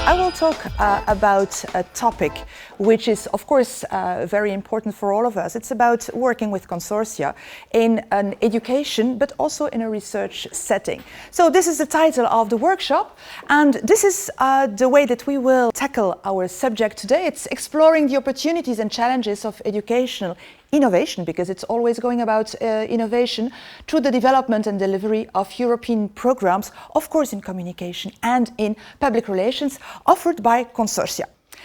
I will talk about a topic which is, of course, very important for all of us. It's about working with consortia in an education, but also in a research setting. So this is the title of the workshop, and this is the way that we will tackle our subject today. It's exploring the opportunities and challenges of educational innovation, because it's always going about innovation through the development and delivery of European programs, of course in communication and in public relations, offered by consortia.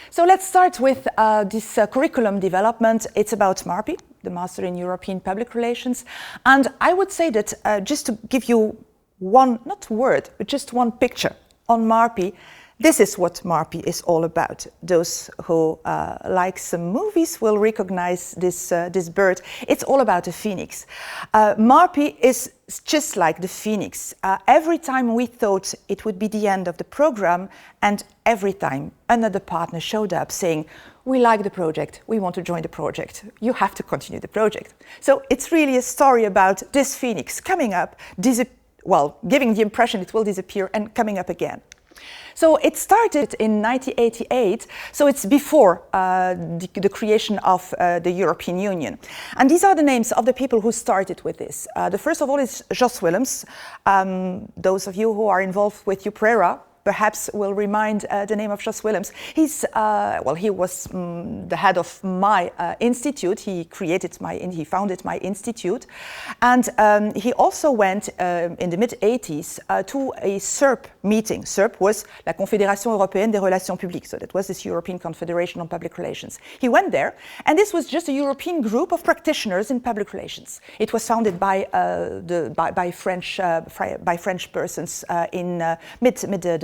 So let's start with this curriculum development. It's about MArpe, the Master in European Public Relations. And I would say that just to give you one, not word, but just one picture on MArpe, this is what MArpe is all about. Those who like some movies will recognize this bird. It's all about the phoenix. MArpe is just like the phoenix. Every time we thought it would be the end of the program, and every time another partner showed up saying, we like the project, we want to join the project, you have to continue the project. So it's really a story about this phoenix coming up, giving the impression it will disappear and coming up again. So it started in 1988, so it's before the creation of the European Union. And these are the names of the people who started with this. The first of all is Jos Willems. Those of you who are involved with EUPRERA perhaps will remind the name of Jos Willems. He was the head of my institute. He founded my institute. And he also went in the mid-80s to a SERP meeting. SERP was la Confédération Européenne des Relations Publiques. So that was this European Confederation on Public Relations. He went there, and this was just a European group of practitioners in public relations. It was founded by French persons in mid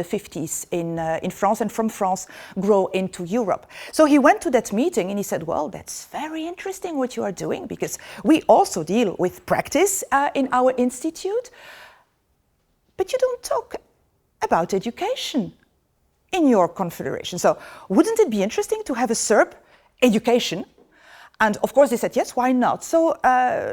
50s in France, and from France grow into Europe. So he went to that meeting and he said, well, that's very interesting what you are doing, because we also deal with practice in our institute, but you don't talk about education in your confederation. So wouldn't it be interesting to have a SERP education? And of course they said, yes, why not? So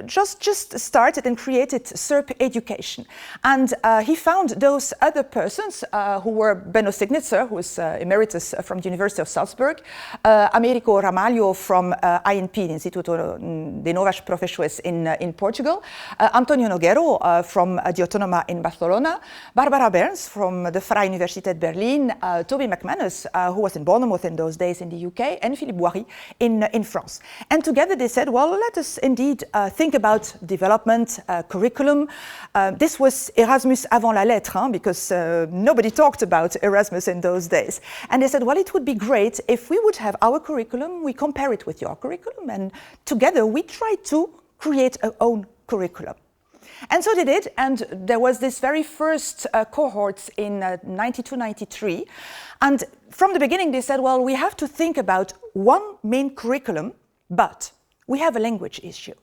just started and created SERP Education. And he found those other persons who were Benno Signitzer, who is emeritus from the University of Salzburg, Américo Ramalho from INP, Instituto de Novas Professores in Portugal, Antonio Nogueiro from the Autónoma in Barcelona, Barbara Berns from the Vrije Universiteit Berlin, Toby McManus, who was in Bournemouth in those days in the UK, and Philippe Boiry in France. And together they said, well, let us indeed think about development, curriculum. This was Erasmus avant la lettre, because nobody talked about Erasmus in those days. And they said, well, it would be great if we would have our curriculum, we compare it with your curriculum, and together we try to create our own curriculum. And so they did, and there was this very first cohort in 92-93. And from the beginning they said, well, we have to think about one main curriculum, but we have a language issue.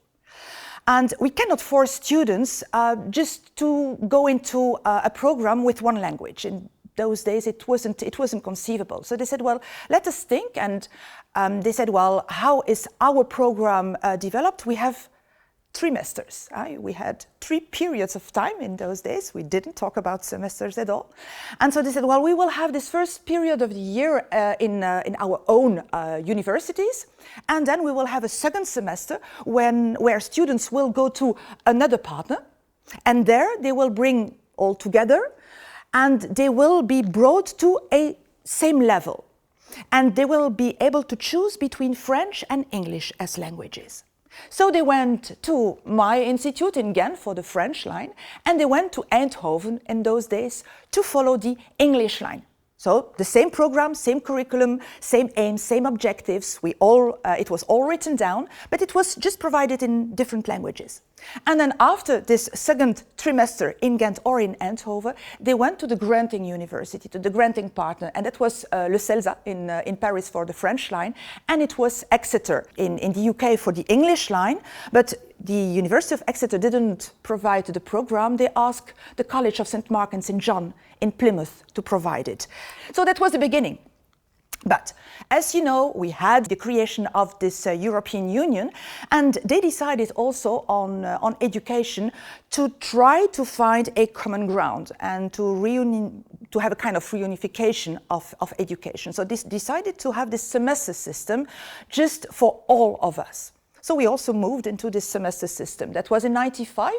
And we cannot force students just to go into a program with one language. In those days, it wasn't conceivable. So they said, well, let us think. And they said, well, how is our program developed? We have trimesters. We had 3 periods of time in those days. We didn't talk about semesters at all. And so they said, well, we will have this first period of the year in our own universities, and then we will have a second semester where students will go to another partner, and there they will bring all together, and they will be brought to a same level. And they will be able to choose between French and English as languages. So they went to my institute in Ghent for the French line, and they went to Eindhoven in those days to follow the English line. So the same program, same curriculum, same aims, same objectives. It was all written down, but it was just provided in different languages. And then after this second trimester in Ghent or in Eindhoven, they went to the granting university, to the granting partner, and that was Le Celsa in Paris for the French line, and it was Exeter in the UK for the English line. But the University of Exeter didn't provide the program. They asked the College of St. Mark and St. John in Plymouth to provide it. So that was the beginning. But as you know, we had the creation of this European Union, and they decided also on education to try to find a common ground and to to have a kind of reunification of education. So this decided to have this semester system just for all of us. So we also moved into this semester system. That was in '95,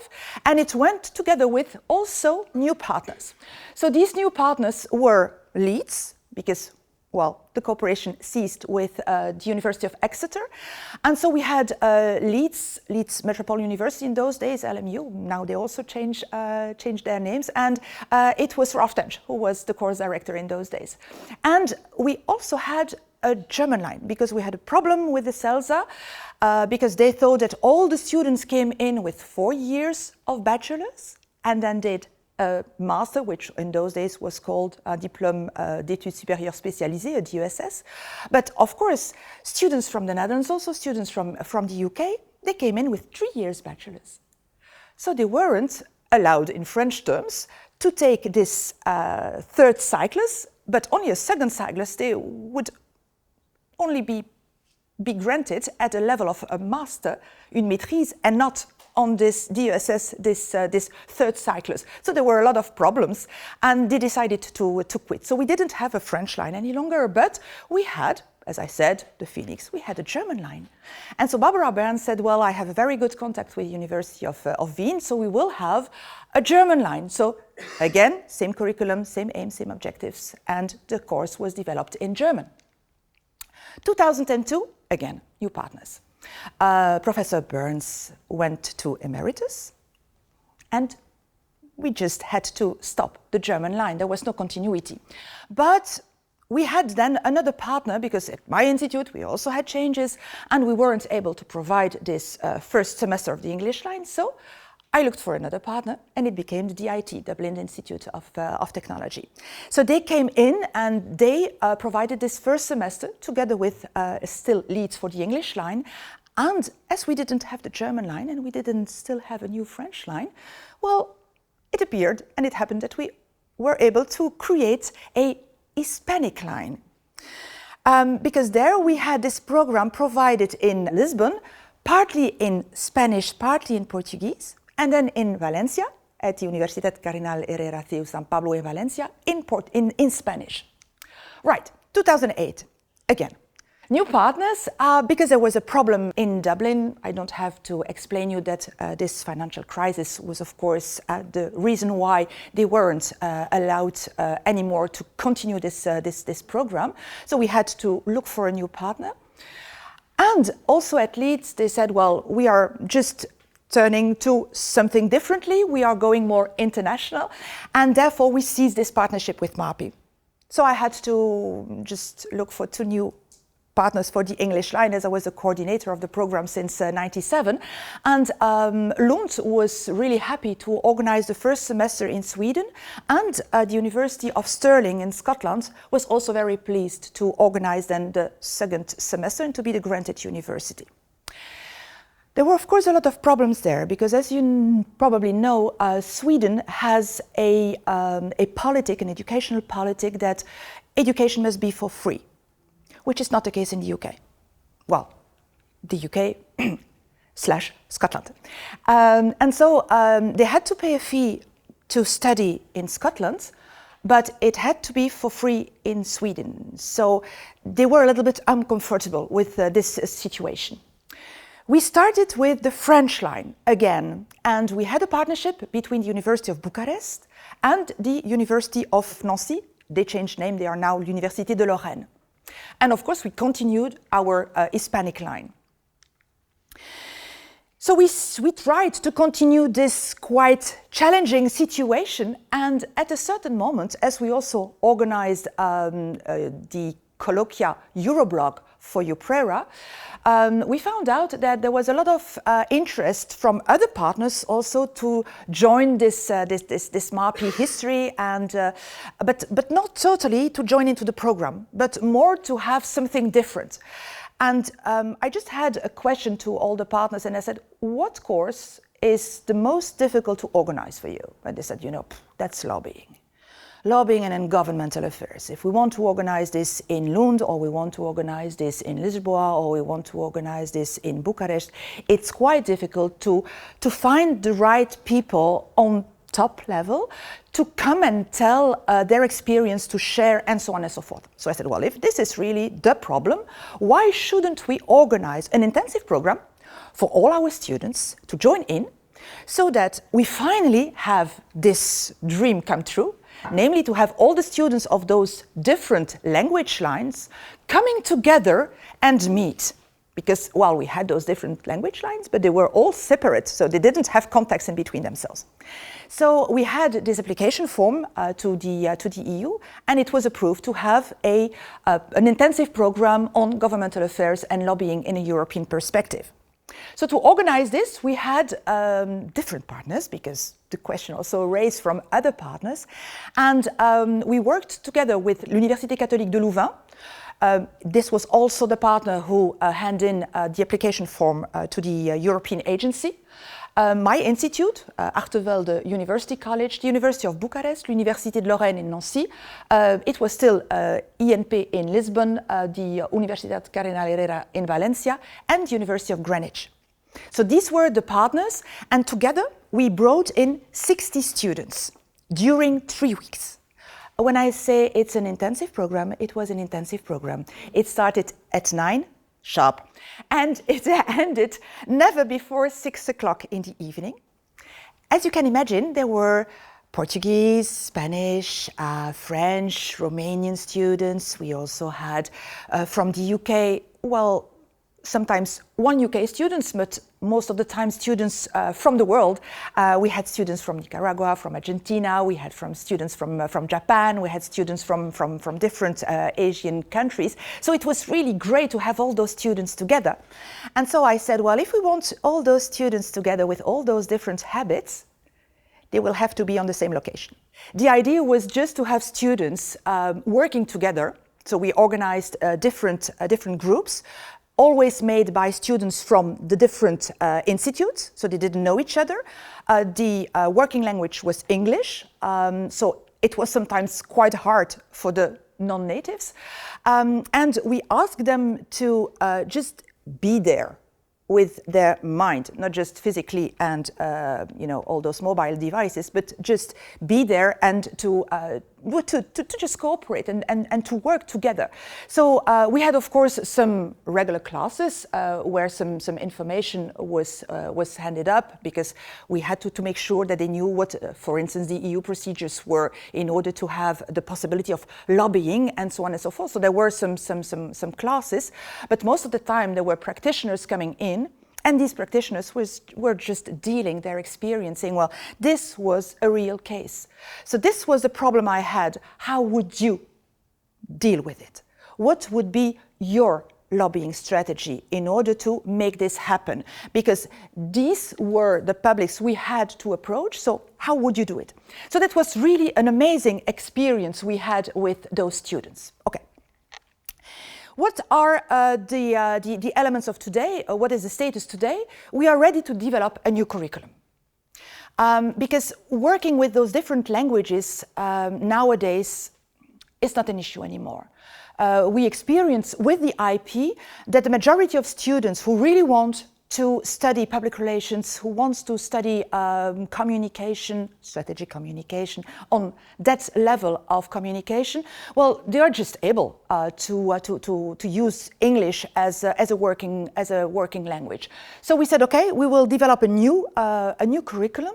and it went together with also new partners. So these new partners were Leeds, because, well, the cooperation ceased with the University of Exeter. And so we had Leeds Metropolitan University in those days, LMU. Now they also changed their names. And it was Ralph Tench, who was the course director in those days. And we also had a German line, because we had a problem with the CELSA, because they thought that all the students came in with 4 years of bachelor's and then did a master, which in those days was called a Diplôme d'études supérieures spécialisées, a DESS. But of course, students from the Netherlands, also students from the UK, they came in with 3 years bachelor's. So they weren't allowed, in French terms, to take this third cyclus, but only a second cyclus they would only be granted at a level of a master, une maîtrise, and not on this DESS, this third cyclus. So there were a lot of problems, and they decided to quit. So we didn't have a French line any longer, but we had, as I said, the Phoenix, we had a German line. And so Barbara Bern said, well, I have a very good contact with the University of Wien, so we will have a German line. So again, same curriculum, same aim, same objectives, and the course was developed in German. 2002, again, new partners. Professor Burns went to emeritus, and we just had to stop the German line. There was no continuity. But we had then another partner, because at my institute we also had changes, and we weren't able to provide this first semester of the English line. So I looked for another partner, and it became the DIT, Dublin Institute of Technology. So they came in and they provided this first semester together with still Leeds for the English line. And as we didn't have the German line and we didn't still have a new French line, well, it appeared and it happened that we were able to create a Hispanic line. Because there we had this program provided in Lisbon, partly in Spanish, partly in Portuguese, and then in Valencia, at the Universidad Cardenal Herrera CEU San Pablo in Valencia, in Spanish. Right, 2008, again. New partners, because there was a problem in Dublin. I don't have to explain you that this financial crisis was, of course, the reason why they weren't allowed anymore to continue this program. So we had to look for a new partner. And also at Leeds, they said, well, we are just turning to something differently. We are going more international. And therefore, we seized this partnership with MArpe. So I had to just look for 2 new partners for the English line, as I was the coordinator of the program since '97. And Lund was really happy to organize the first semester in Sweden, and the University of Stirling in Scotland was also very pleased to organize then the second semester and to be the granted university. There were, of course, a lot of problems there, because as you probably know, Sweden has a politic, an educational politic, that education must be for free, which is not the case in the UK. Well, the UK / Scotland. And so they had to pay a fee to study in Scotland, but it had to be for free in Sweden. So they were a little bit uncomfortable with this situation. We started with the French line again, and we had a partnership between the University of Bucharest and the University of Nancy. They changed name, they are now l'Université de Lorraine. And of course, we continued our Hispanic line. So we tried to continue this quite challenging situation, and at a certain moment, as we also organized the colloquia Euroblog for EUPRERA, we found out that there was a lot of interest from other partners also to join this MArpe history, and but not totally to join into the program, but more to have something different. And I just had a question to all the partners, and I said, what course is the most difficult to organize for you? And they said, you know, that's lobbying. Lobbying and in governmental affairs. If we want to organize this in Lund, or we want to organize this in Lisboa, or we want to organize this in Bucharest, it's quite difficult to find the right people on top level to come and tell their experience, to share, and so on and so forth. So I said, well, if this is really the problem, why shouldn't we organize an intensive program for all our students to join in, so that we finally have this dream come true, namely to have all the students of those different language lines coming together and meet. Because, well, we had those different language lines, but they were all separate, so they didn't have contacts in between themselves. So we had this application form to the EU, and it was approved to have an intensive program on governmental affairs and lobbying in a European perspective. So to organize this, we had different partners, because the question also raised from other partners, and we worked together with l'Université catholique de Louvain. This was also the partner who handed in the application form to the European agency. My institute, Artevelde University College, the University of Bucharest, l'Université de Lorraine in Nancy. It was still INP in Lisbon, the Universidad Cardenal Herrera in Valencia, and the University of Greenwich. So these were the partners, and together we brought in 60 students during 3 weeks. When I say it's an intensive program, it was an intensive program. It started at 9 sharp, and it ended never before 6 o'clock in the evening. As you can imagine, there were Portuguese, Spanish, French, Romanian students. We also had from the UK, well, sometimes one UK students, but most of the time students from the world. We had students from Nicaragua, from Argentina, we had students from Japan, we had students from different Asian countries. So it was really great to have all those students together. And so I said, well, if we want all those students together with all those different habits, they will have to be on the same location. The idea was just to have students working together. So we organized different groups, always made by students from the different institutes, so they didn't know each other. The working language was English, so it was sometimes quite hard for the non-natives. And we asked them to just be there with their mind, not just physically and all those mobile devices, but just be there and to just cooperate and to work together. So we had, of course, some regular classes where some information was handed up, because we had to make sure that they knew what, for instance, the EU procedures were in order to have the possibility of lobbying and so on and so forth. So there were some classes, but most of the time there were practitioners coming in. And these practitioners were just dealing their experience, saying, well, this was a real case. So this was the problem I had. How would you deal with it? What would be your lobbying strategy in order to make this happen? Because these were the publics we had to approach, so how would you do it? So that was really an amazing experience we had with those students. Okay. What are the elements of today? What is the status today? We are ready to develop a new curriculum. Because working with those different languages nowadays is not an issue anymore. We experience with the IP that the majority of students who really want to study public relations, who wants to study communication, strategic communication, on that level of communication, well, they are just able to use English as a working language. So we said, okay, we will develop a new curriculum.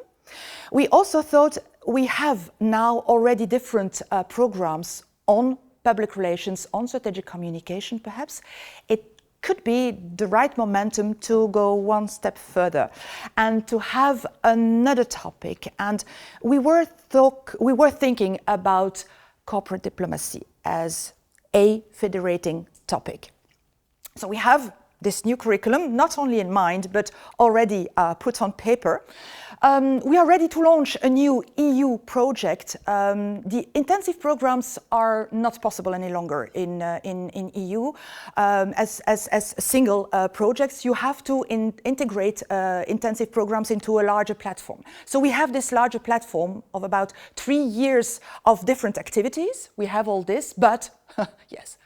We also thought we have now already different programs on public relations, on strategic communication, perhaps. It could be the right momentum to go one step further and to have another topic. And we were thinking about corporate diplomacy as a federating topic. So we have this new curriculum, not only in mind, but already put on paper. We are ready to launch a new EU project. The intensive programs are not possible any longer in EU as single projects. You have to integrate intensive programs into a larger platform. So we have this larger platform of about 3 years of different activities. We have all this, but yes,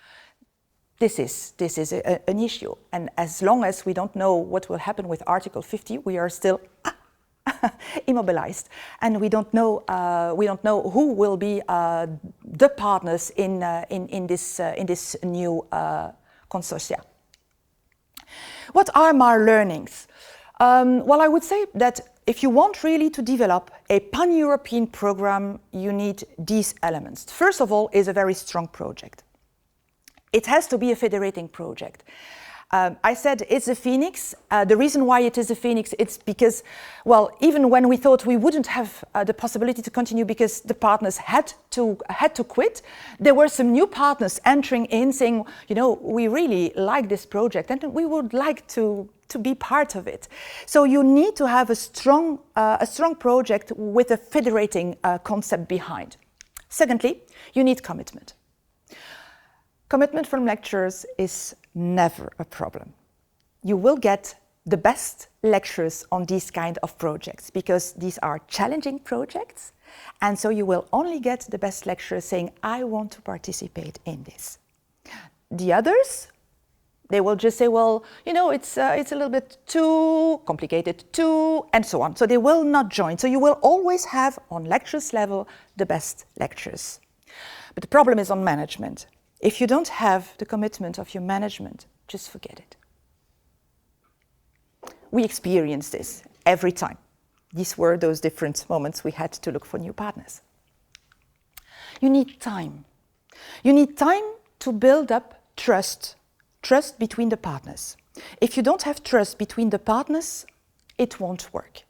this is an issue. And as long as we don't know what will happen with Article 50, we are still immobilized, and we don't know who will be the partners in this new consortia. What are our learnings? Well, I would say that if you want really to develop a pan-European program, you need these elements. First of all, is a very strong project. It has to be a federating project. I said it's a phoenix. The reason why it is a phoenix, it's because, well, even when we thought we wouldn't have the possibility to continue because the partners had to quit, there were some new partners entering in saying, you know, we really like this project and we would like to be part of it. So you need to have a strong project with a federating concept behind. Secondly, you need commitment. Commitment from lecturers is never a problem. You will get the best lecturers on these kind of projects because these are challenging projects, and so you will only get the best lecturers saying, I want to participate in this. The others, they will just say, well, you know, it's a little bit too complicated, and so on. So they will not join. So you will always have, on lecturers level, the best lecturers. But the problem is on management. If you don't have the commitment of your management, just forget it. We experience this every time. These were those different moments we had to look for new partners. You need time. You need time to build up trust between the partners. If you don't have trust between the partners, it won't work.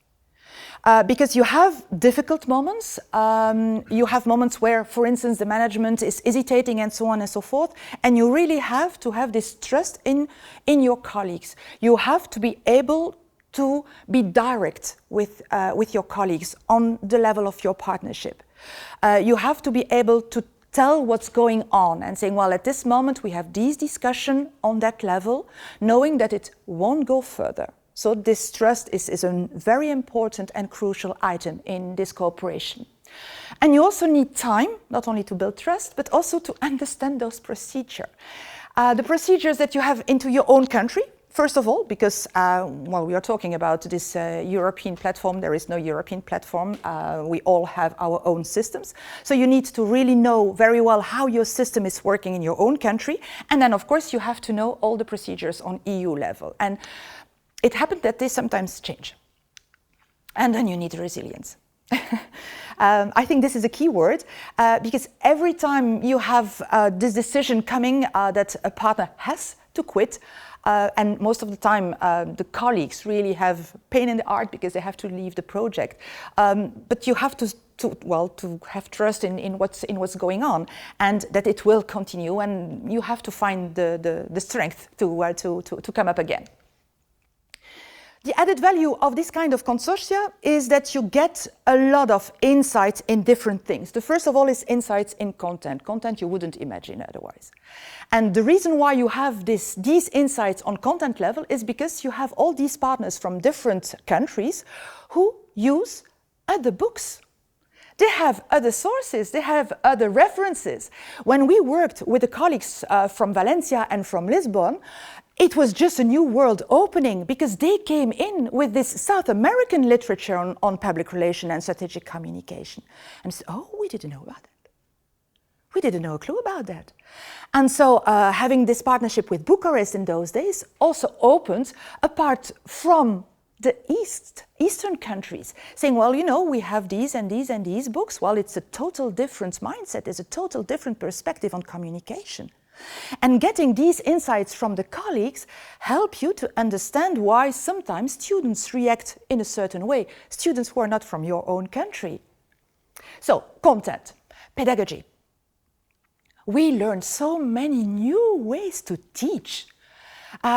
Because you have difficult moments, you have moments where, for instance, the management is hesitating and so on and so forth, and you really have to have this trust in your colleagues. You have to be able to be direct with your colleagues on the level of your partnership. You have to be able to tell what's going on and saying, well, at this moment we have these discussions on that level, knowing that it won't go further. So this trust is a very important and crucial item in this cooperation. And you also need time, not only to build trust, but also to understand those procedures. The procedures that you have into your own country, first of all, because, well, we are talking about this European platform. There is no European platform. We all have our own systems. So you need to really know very well how your system is working in your own country. And then, of course, you have to know all the procedures on EU level. And it happened that they sometimes change. And then you need resilience. I think this is a key word because every time you have this decision coming that a partner has to quit, and most of the time the colleagues really have pain in the heart because they have to leave the project. But you have to have trust in what's going on and that it will continue, and you have to find the strength to come up again. The added value of this kind of consortia is that you get a lot of insights in different things. The first of all is insights in content you wouldn't imagine otherwise. And the reason why you have these insights on content level is because you have all these partners from different countries who use other books. They have other sources, they have other references. When we worked with the colleagues from Valencia and from Lisbon, it was just a new world opening because they came in with this South American literature on public relation and strategic communication. And said, oh, we didn't know about that. We didn't know a clue about that. And so having this partnership with Bucharest in those days also opened apart from the Eastern countries, saying, well, you know, we have these and these and these books. Well, it's a total different mindset. It's a total different perspective on communication. And getting these insights from the colleagues help you to understand why sometimes students react in a certain way, students who are not from your own country. So, content, pedagogy. We learned so many new ways to teach.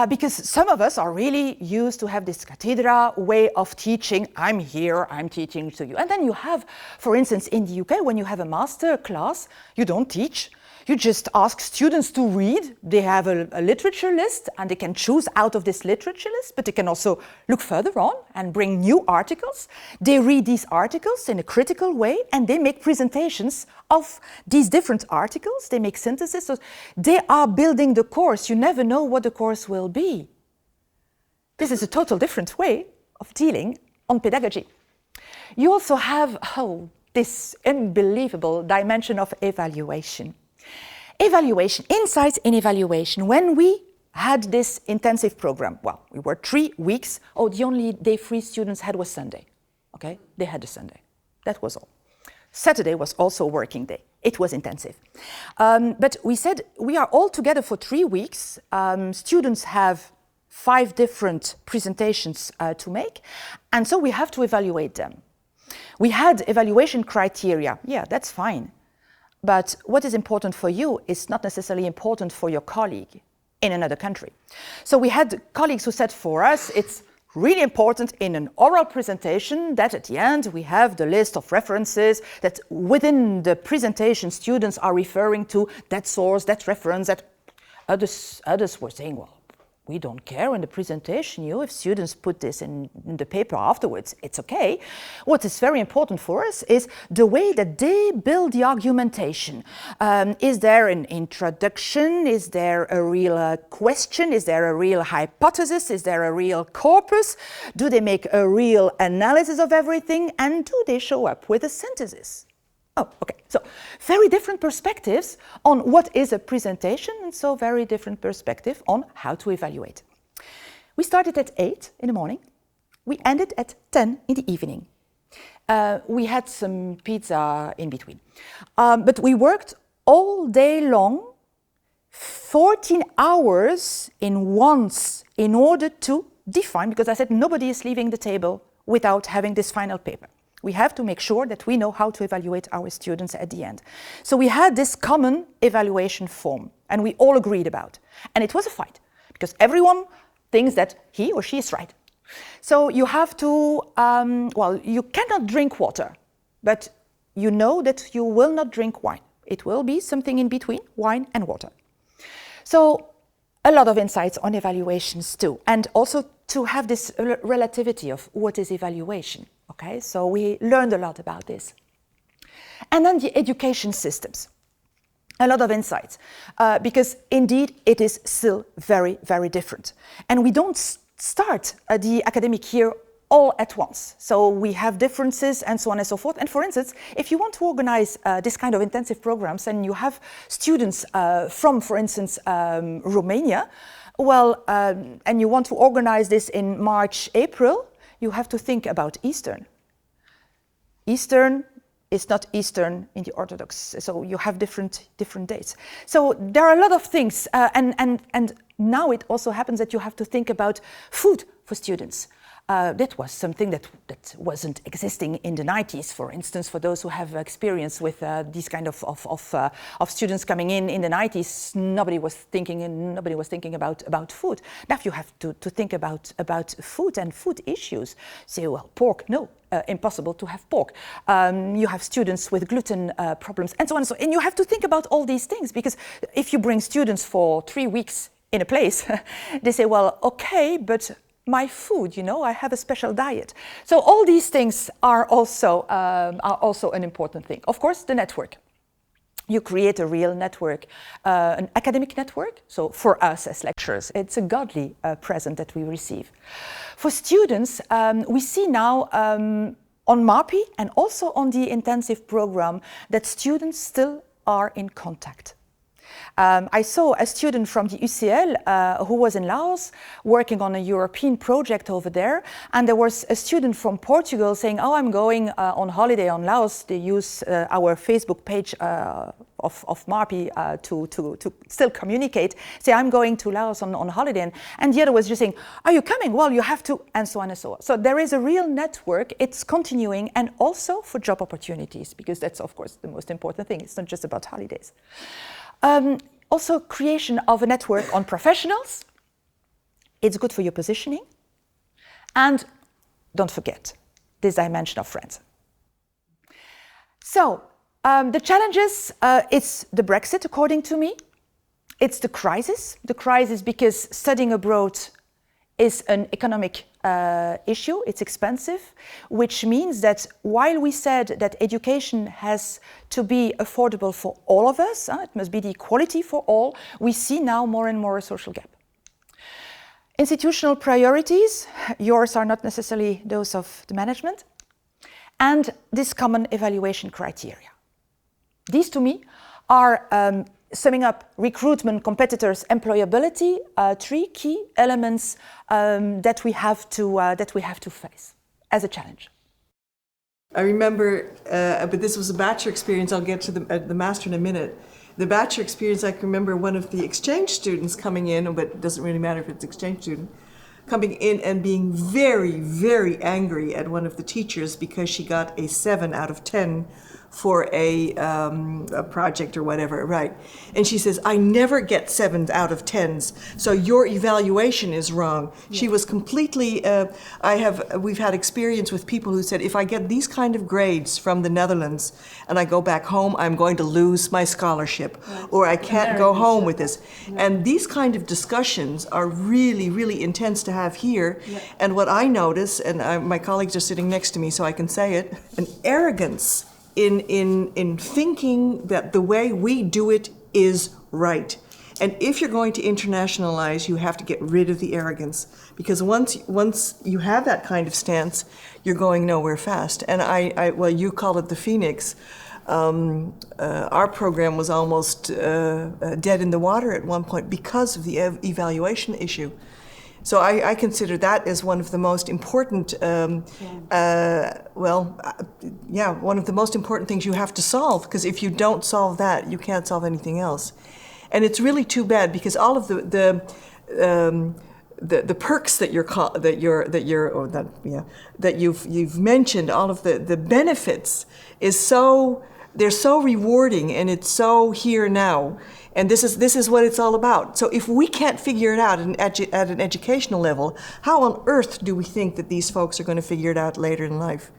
Because some of us are really used to have this cathedra way of teaching. I'm here, I'm teaching to you. And then you have, for instance, in the UK, when you have a master class, you don't teach. You just ask students to read. They have a literature list and they can choose out of this literature list, but they can also look further on and bring new articles. They read these articles in a critical way and they make presentations of these different articles. They make synthesis. So they are building the course. You never know what the course will be. This is a total different way of dealing on pedagogy. you also have this unbelievable dimension of evaluation. Evaluation, insights in evaluation. When we had this intensive program, well, we were 3 weeks. Oh, the only day free students had was Sunday. Okay, they had a Sunday. That was all. Saturday was also a working day. It was intensive. But we said we are all together for 3 weeks. Students have 5 different presentations to make, and so we have to evaluate them. We had evaluation criteria. Yeah, that's fine. But what is important for you is not necessarily important for your colleague in another country. So we had colleagues who said for us, it's really important in an oral presentation that at the end we have the list of references, that within the presentation students are referring to that source, that reference, that others were saying, well, we don't care in the presentation, if students put this in the paper afterwards, it's okay. What is very important for us is the way that they build the argumentation. Is there an introduction? Is there a real question? Is there a real hypothesis? Is there a real corpus? Do they make a real analysis of everything? And do they show up with a synthesis? Oh, okay. So very different perspectives on what is a presentation, and so very different perspective on how to evaluate. We started at 8 in the morning. We ended at 10 in the evening. We had some pizza in between. But we worked all day long, 14 hours in order to define, because I said nobody is leaving the table without having this final paper. We have to make sure that we know how to evaluate our students at the end. So we had this common evaluation form, and we all agreed about. And it was a fight, because everyone thinks that he or she is right. So you have to, you cannot drink water, but you know that you will not drink wine. It will be something in between wine and water. So a lot of insights on evaluations too, and also to have this relativity of what is evaluation. Okay, so we learned a lot about this. And then the education systems. A lot of insights, because indeed it is still very, very different. And we don't start the academic year all at once. So we have differences and so on and so forth. And for instance, if you want to organize this kind of intensive programs and you have students from, for instance, Romania, and you want to organize this in March, April, you have to think about Eastern. Eastern is not Eastern in the Orthodox, so you have different dates. So there are a lot of things, and now it also happens that you have to think about food for students. That was something that wasn't existing in the 90s, for instance, for those who have experience with these kind of students coming in the 90s. Nobody was thinking about food. Now you have to think about food and food issues. Say, well, pork, no, impossible to have pork. You have students with gluten problems, and so on and so on. And you have to think about all these things, because if you bring students for 3 weeks in a place, they say, well, okay, but my food, I have a special diet. So all these things are also an important thing. Of course, the network. You create a real network, an academic network. So for us as lecturers, it's a godly present that we receive. For students, we see now on MArpe and also on the intensive program that students still are in contact. I saw a student from the UCL who was in Laos working on a European project over there, and there was a student from Portugal saying, oh, I'm going on holiday on Laos. They use our Facebook page of MArpe to still communicate, say, I'm going to Laos on holiday. And the other was just saying, are you coming? Well, you have to, and so on and so on. So there is a real network. It's continuing, and also for job opportunities, because that's, of course, the most important thing. It's not just about holidays. Also, creation of a network on professionals. It's good for your positioning. And don't forget this dimension of friends. So, the challenges, it's the Brexit, according to me. It's the crisis. The crisis because studying abroad is an economic issue. It's expensive, which means that while we said that education has to be affordable for all of us, it must be the equality for all, we see now more and more a social gap. Institutional priorities, yours are not necessarily those of the management. and this common evaluation criteria. These, to me, are summing up recruitment, competitors, employability, three key elements that we have to face as a challenge. I remember, but this was a bachelor experience. I'll get to the master in a minute. The bachelor experience, I can remember one of the exchange students coming in, but it doesn't really matter if it's exchange student, coming in and being very, very angry at one of the teachers because she got a 7 out of 10 for a project or whatever, right? And she says, I never get 7s out of 10s, so your evaluation is wrong. Yeah. She was completely, we've had experience with people who said, if I get these kind of grades from the Netherlands and I go back home, I'm going to lose my scholarship, right, or I can't go home with this. Yeah. And these kind of discussions are really, really intense to have here. Yeah. And what I notice, and my colleagues are sitting next to me so I can say it, an arrogance in thinking that the way we do it is right. And if you're going to internationalize, you have to get rid of the arrogance, because once you have that kind of stance, you're going nowhere fast. And well, you call it the Phoenix. Our program was almost dead in the water at one point because of the evaluation issue. So I consider that as one of the most important, one of the most important things you have to solve, because if you don't solve that, you can't solve anything else. And it's really too bad, because all of the perks that you've mentioned, all of the benefits they're so rewarding, and it's so here now. And this is what it's all about. So if we can't figure it out at an educational level, how on earth do we think that these folks are going to figure it out later in life?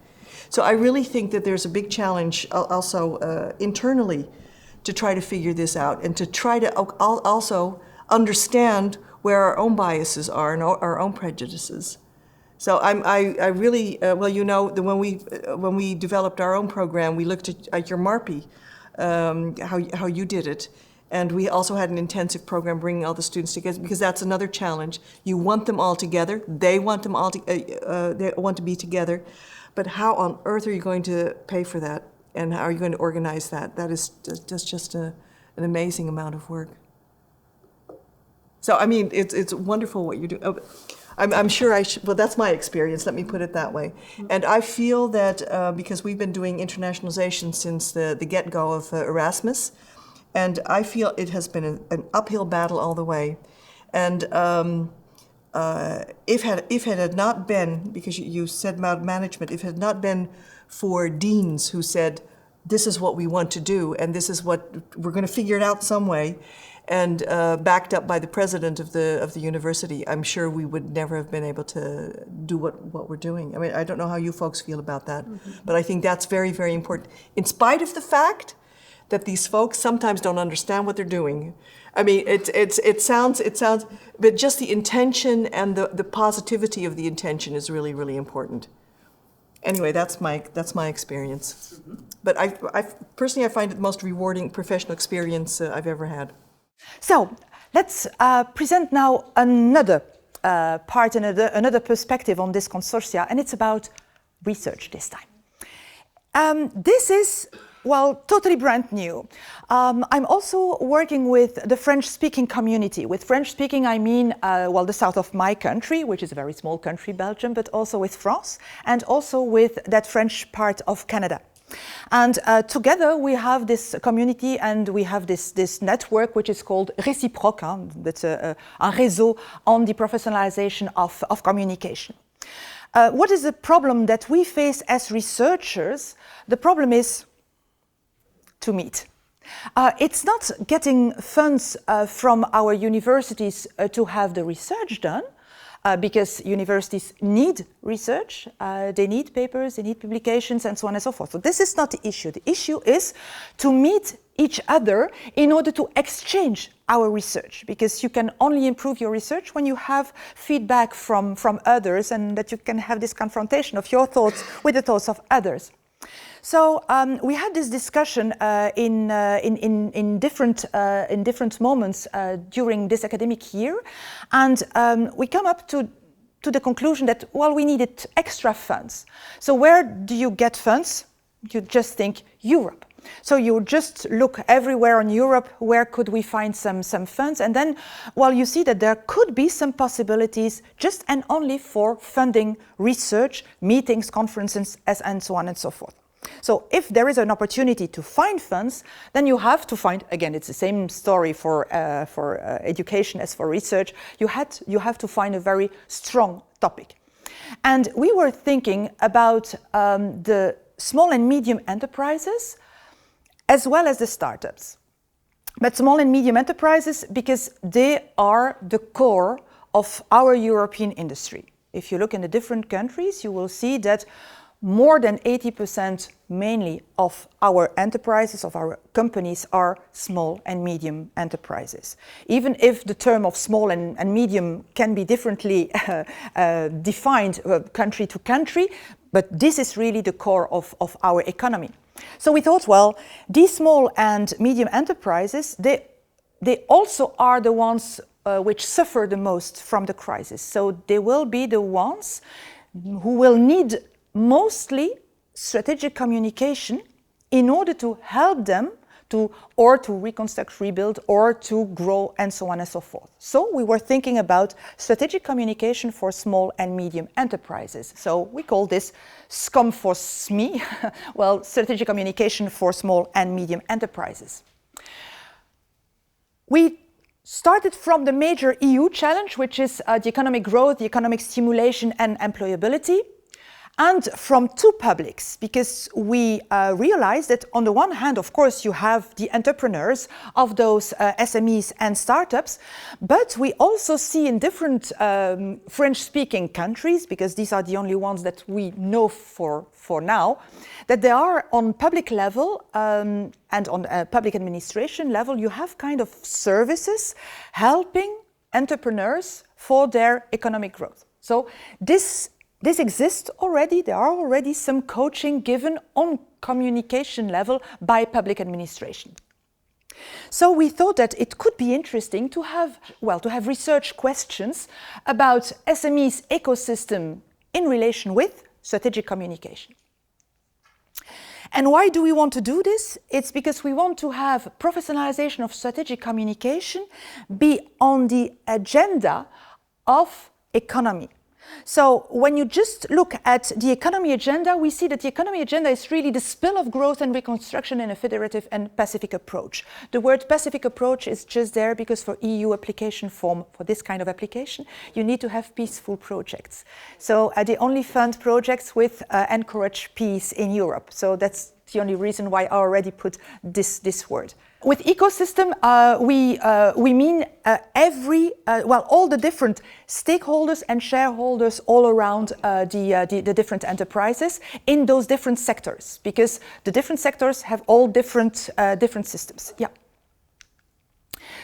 So I really think that there's a big challenge also internally to try to figure this out, and to try to also understand where our own biases are and our own prejudices. So I really, well, you know, when we developed our own program, we looked at your MArpe, how you did it. And we also had an intensive program bringing all the students together, because that's another challenge. You want them all together. They want them all. They want to be together. But how on earth are you going to pay for that? And how are you going to organize that? That is just an amazing amount of work. So I mean, it's wonderful what you do. Oh, I'm sure I should. Well, that's my experience. Let me put it that way. And I feel that because we've been doing internationalization since the get-go of Erasmus. And I feel it has been an uphill battle all the way. And if it had not been, because you said about management, if it had not been for deans who said, this is what we want to do, and this is what we're going to figure it out some way, and backed up by the president of the university, I'm sure we would never have been able to do what we're doing. I mean, I don't know how you folks feel about that, but I think that's very, very important. In spite of the fact that these folks sometimes don't understand what they're doing. I mean, it sounds, but just the intention and the positivity of the intention is really, really important. Anyway, that's my experience. But I personally find it the most rewarding professional experience I've ever had. So let's present now another part, another perspective on this consortia, and it's about research this time. This is, well, totally brand new. I'm also working with the French-speaking community. With French-speaking, I mean, well, the south of my country, which is a very small country, Belgium, but also with France, and also with that French part of Canada. And together we have this community, and we have this network which is called Réciproque. That's a réseau on the professionalization of communication. What is the problem that we face as researchers? The problem is to meet. It's not getting funds from our universities to have the research done, because universities need research, they need papers, they need publications, and so on and so forth. So this is not the issue. The issue is to meet each other in order to exchange our research, because you can only improve your research when you have feedback from others, and that you can have this confrontation of your thoughts with the thoughts of others. So we had this discussion in different moments during this academic year, and we come up to to the conclusion that, well, we needed extra funds. So where do you get funds? You just think Europe. So you just look everywhere in Europe, where could we find some funds? And then, well, you see that there could be some possibilities just and only for funding research, meetings, conferences, and so on and so forth. So if there is an opportunity to find funds, then you have to find, again, it's the same story for education as for research, you have to find a very strong topic. And we were thinking about the small and medium enterprises, as well as the startups. But small and medium enterprises, because they are the core of our European industry. If you look in the different countries, you will see that more than 80% mainly of our enterprises, of our companies, are small and medium enterprises. Even if the term of small and medium can be differently defined country to country, but this is really the core of our economy. So we thought, well, these small and medium enterprises, they also are the ones which suffer the most from the crisis. So they will be the ones who will need mostly strategic communication in order to help them to reconstruct, rebuild, or to grow, and so on and so forth. So we were thinking about strategic communication for small and medium enterprises. So we call this SCOM for SME, well, strategic communication for small and medium enterprises. We started from the major EU challenge, which is the economic growth, the economic stimulation, and employability. And from two publics, because we realized that on the one hand, of course, you have the entrepreneurs of those SMEs and startups, but we also see in different French-speaking countries, because these are the only ones that we know for now, that they are on public level and on public administration level, you have kind of services helping entrepreneurs for their economic growth. So this exists already. There are already some coaching given on communication level by public administration. So we thought that it could be interesting to have research questions about SMEs ecosystem in relation with strategic communication. And why do we want to do this? It's because we want to have professionalization of strategic communication be on the agenda of economy. So when you just look at the economy agenda, we see that the economy agenda is really the spill of growth and reconstruction in a federative and Pacific approach. The word Pacific approach is just there because for EU application form, for this kind of application, you need to have peaceful projects. So they only fund projects with encourage peace in Europe. So that's the only reason why I already put this word. With ecosystem, we mean all the different stakeholders and shareholders all around the different enterprises in those different sectors, because the different sectors have all different systems. Yeah.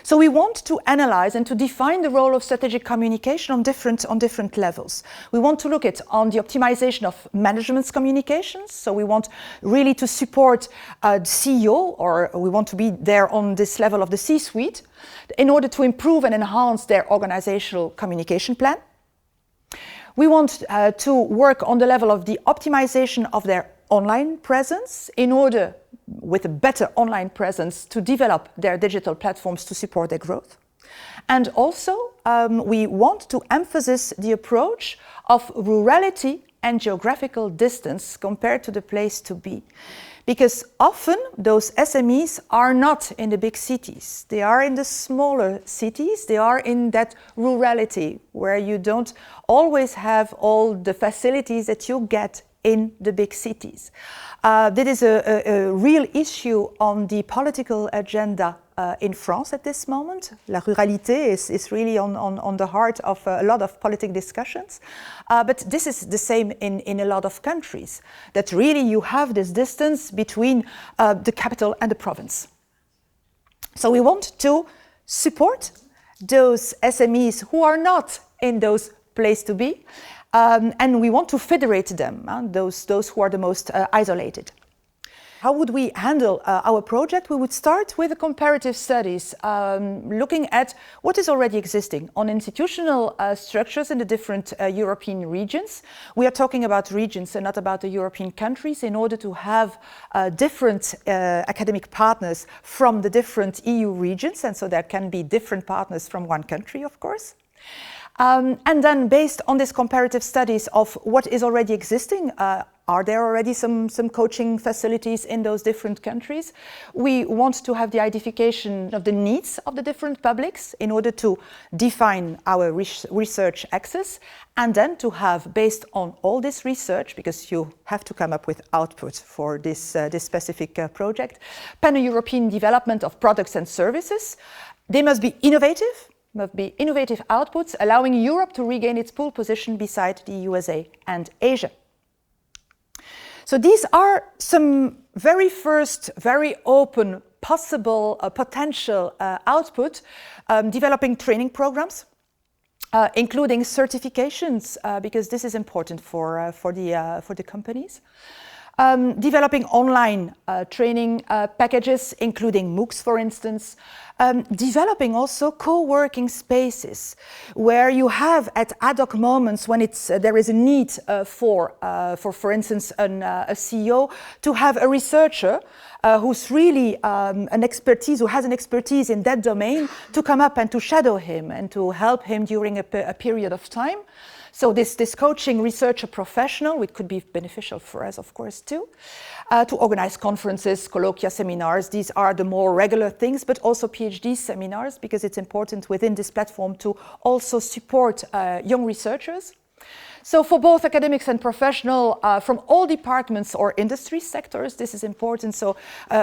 So we want to analyze and to define the role of strategic communication on different levels. We want to look at on the optimization of management's communications. So we want really to support the CEO, or we want to be there on this level of the C-suite in order to improve and enhance their organizational communication plan. We want to work on the level of the optimization of their online presence in order, with a better online presence, to develop their digital platforms to support their growth. And also, we want to emphasize the approach of rurality and geographical distance compared to the place to be. Because often those SMEs are not in the big cities. They are in the smaller cities. They are in that rurality where you don't always have all the facilities that you get in the big cities. That is a real issue on the political agenda in France at this moment. La ruralité is really on the heart of a lot of political discussions. But this is the same in a lot of countries, that really you have this distance between the capital and the province. So we want to support those SMEs who are not in those places to be, and we want to federate them, those who are the most isolated. how would we handle our project? We would start with the comparative studies, looking at what is already existing on institutional structures in the different European regions. We are talking about regions and not about the European countries, in order to have different academic partners from the different EU regions, and so there can be different partners from one country, of course. And then based on these comparative studies of what is already existing, are there already some coaching facilities in those different countries? We want to have the identification of the needs of the different publics in order to define our research access, and then to have, based on all this research, because you have to come up with output for this specific project, pan-European development of products and services. They must be innovative outputs, allowing Europe to regain its pole position beside the USA and Asia. So these are some very first, very open, possible, potential output, developing training programs, including certifications, because this is important for the companies. Developing online training packages, including MOOCs, for instance. Developing also co-working spaces where you have at ad hoc moments when there is a need for instance, a CEO to have a researcher who's really who has an expertise in that domain, to come up and to shadow him and to help him during a period of time. So this coaching researcher professional, which could be beneficial for us, of course, too, to organize conferences, colloquia, seminars. These are the more regular things, but also PhD seminars, because it's important within this platform to also support young researchers. So for both academics and professional from all departments or industry sectors, this is important. So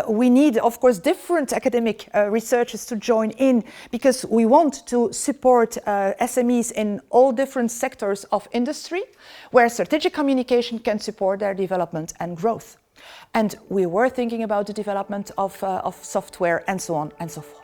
we need, of course, different academic researchers to join in, because we want to support SMEs in all different sectors of industry, where strategic communication can support their development and growth. And we were thinking about the development of software and so on and so forth.